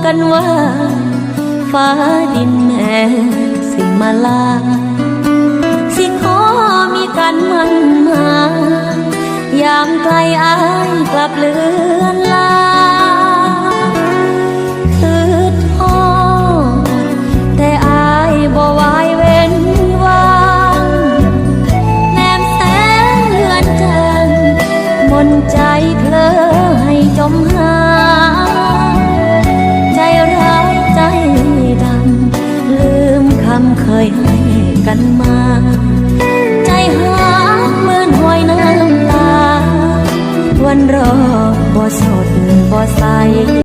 กันว่าฟ้าดินแม่สิมาลาสิขอมีกันมันหมายยามไกลอายกลับเลือนลาคือท้อแต่อายบ่ไหวเว้นวางแนมแสงเลือนจันทร์มนใจเธอให้จมหายใจร้ายใจดำลืมคำเคยให้กันมาใจหาเหมือนห้อยน้ำตาวันรอบ่สดบ่ใส